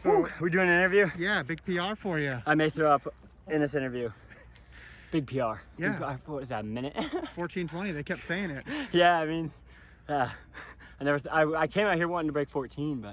So, we're doing an interview? yeah, big PR for you. I may throw up in this interview. Big PR. Yeah. What was that, a minute? 14:20, they kept saying it. Yeah, I mean, I came out here wanting to break 14,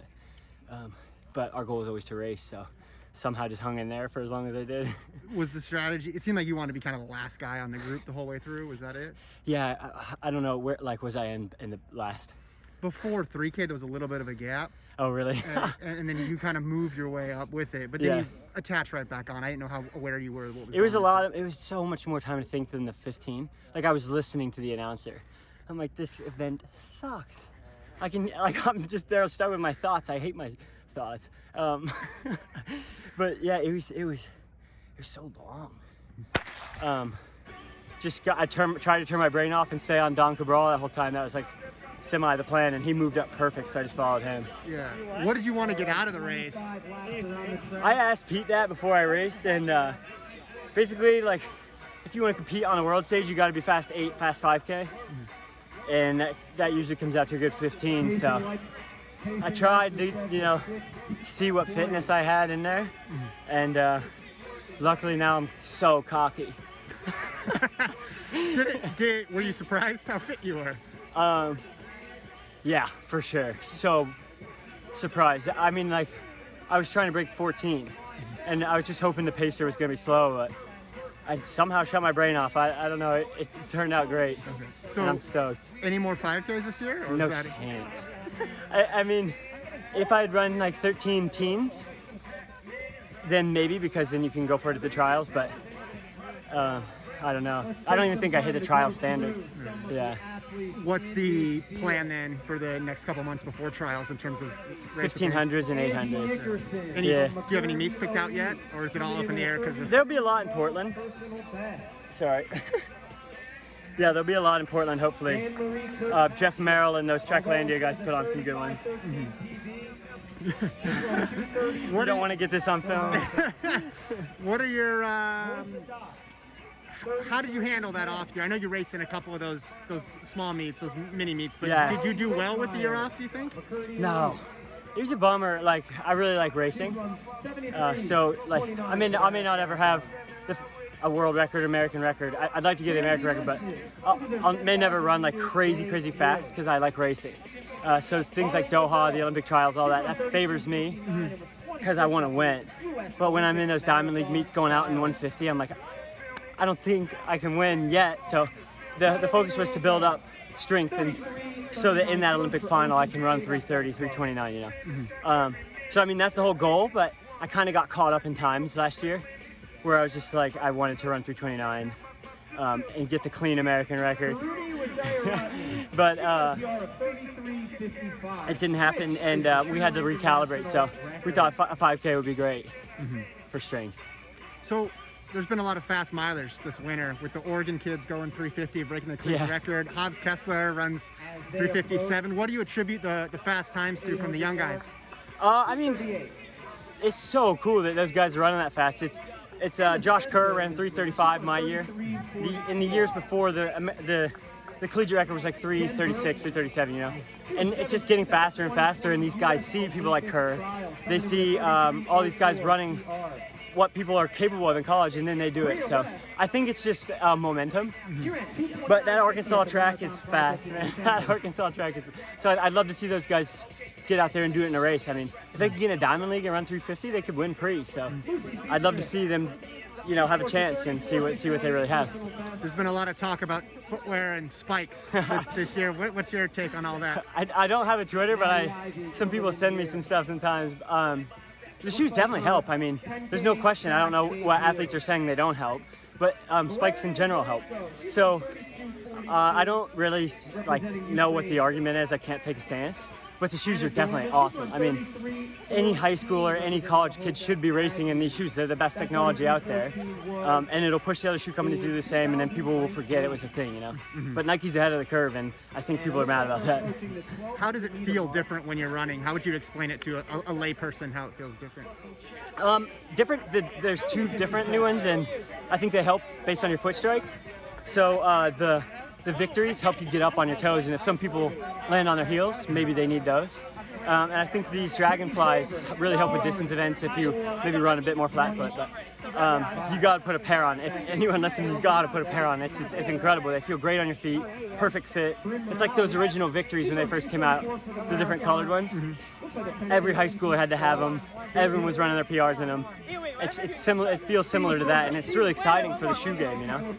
but our goal is always to race, so somehow just hung in there for as long as I did. Was the strategy, it seemed like you wanted to be kind of the last guy on the group the whole way through, was that it? Yeah, I don't know, where, like, was I in the last? Before 3K, there was a little bit of a gap. Oh, really? and then you kind of moved your way up with it, but then you attached right back on. I didn't know how aware you were of what was going on. It was so much more time to think than the 15. Like, I was listening to the announcer. I'm like, this event sucks. I'm just there stuck with my thoughts. I hate my thoughts. But yeah, it was so long. I tried to turn my brain off and stay on Don Cabral that whole time. That was like semi the plan, and he moved up perfect, so I just followed him. Yeah. What did you want to get out of the race? I asked Pete that before I raced, and basically, like, if you want to compete on a world stage, you got to be fast 8, fast 5K, and that usually comes out to a good 15. So I tried to, see what fitness I had in there, and luckily now I'm so cocky. Were you surprised how fit you were? Yeah, for sure. So surprised. I mean, like, I was trying to break 14, and I was just hoping the pacer was going to be slow, but I somehow shut my brain off. I don't know. It turned out great. Okay. So I'm stoked. Any more 5Ks this year? Or no chance. I mean, if I'd run like 13 teens, then maybe, because then you can go for it at the trials, but I don't know. I don't even think I hit the trial standard. Yeah. What's the plan then for the next couple months before trials in terms of 1500s and 800s? Do you have any meets picked out yet, or is it all up in the air? There'll be a lot in Portland. Sorry. Yeah, there'll be a lot in Portland, hopefully. Jeff Merrill and those Tracklandia guys put on some good ones. We don't want to get this on film. What are your... how did you handle that off year? I know you raced in a couple of those small meets, those mini meets, but did you do well with the year off, do you think? No. It was a bummer. Like, I really like racing. So, like, I may not ever have a world record, American record. I'd like to get an American record, but I may never run like crazy fast because I like racing. So things like Doha, the Olympic trials, all that favors me because I want to win. But when I'm in those Diamond League meets going out in 150, I'm like, I don't think I can win yet. So the focus was to build up strength, and so that in that Olympic final I can run 330, 329, So I mean, that's the whole goal, but I kind of got caught up in times last year where I was just like, I wanted to run 329 and get the clean American record. But it didn't happen, and we had to recalibrate. So we thought a 5K would be great for strength. So there's been a lot of fast milers this winter with the Oregon kids going 350, breaking the clean record. Hobbs Kessler runs 357. What do you attribute the fast times to from the young guys? I mean, it's so cool that those guys are running that fast. It's Josh Kerr ran 335 my year. In the years before, the collegiate record was like 336 or 37, and it's just getting faster and faster. And these guys see people like Kerr, they see all these guys running what people are capable of in college, and then they do it. So I think it's just momentum. But that Arkansas track is fast, man. That Arkansas track is. So I'd love to see those guys get out there and do it in a race. I mean, if they could get in a Diamond League and run 350, they could win pre. So I'd love to see them, have a chance and see what they really have. There's been a lot of talk about footwear and spikes this year. What's your take on all that? I don't have a Twitter, but some people send me some stuff sometimes. The shoes definitely help. I mean, there's no question. I don't know what athletes are saying they don't help, but spikes in general help. So I don't really know what the argument is. I can't take a stance. But the shoes are definitely awesome. I mean, any high school or any college kid should be racing in these shoes. They're the best technology out there. And it'll push the other shoe companies to do the same, and then people will forget it was a thing, But Nike's ahead of the curve, and I think people are mad about that. How does it feel different when you're running? How would you explain it to a lay person, how it feels different? There's two different new ones, and I think they help based on your foot strike. So the victories help you get up on your toes, and if some people land on their heels, maybe they need those. And I think these dragonflies really help with distance events if you maybe run a bit more flat foot. But you got to put a pair on. If anyone listening, you got to put a pair on. It's incredible. They feel great on your feet, perfect fit. It's like those original Victories when they first came out, the different colored ones. Every high schooler had to have them. Everyone was running their PRs in them. It's similar. It feels similar to that, and it's really exciting for the shoe game, you know.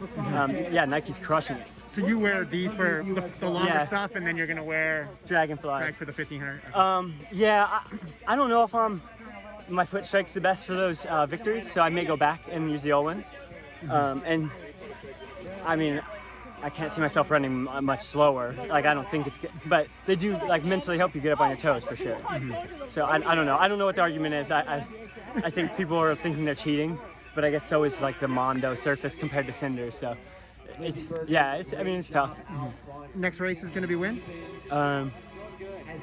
Yeah, Nike's crushing it. So you wear these for the longer stuff, and then you're gonna wear Dragonflies for the 1500. Yeah, I don't know if my foot strike's the best for those Victories, so I may go back and use the old ones. And I mean, I can't see myself running much slower. Like, I don't think it's good, but they do like mentally help you get up on your toes for sure. So I don't know. I don't know what the argument is. I think people are thinking they're cheating, but I guess so is like the Mondo surface compared to Cinder. So I mean, it's tough. Next race is gonna be when?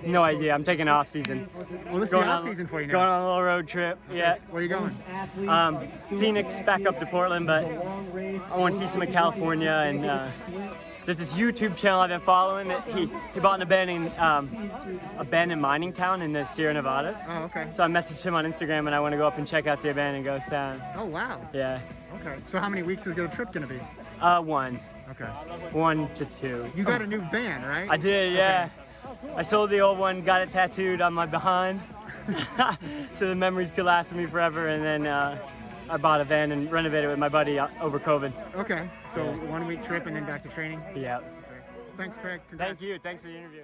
No idea. I'm taking off season. Well, this is the off season for you now. Going on a little road trip. Okay. Yeah. Where are you going? Phoenix, back up to Portland, but I want to see some of California. And there's this YouTube channel I've been following. He bought an abandoned mining town in the Sierra Nevadas. Oh, okay. So I messaged him on Instagram, and I want to go up and check out the abandoned ghost town. Oh, wow. Yeah. Okay. So how many weeks is the trip gonna be? 1. Okay. 1 to 2. You got a new van, right? I did, yeah. Okay. I sold the old one, got it tattooed on my behind, so the memories could last with me forever. And then I bought a van and renovated it with my buddy over COVID. Okay. So 1 week trip and then back to training. Yeah. Thanks, Craig. Congrats. Thank you. Thanks for the interview.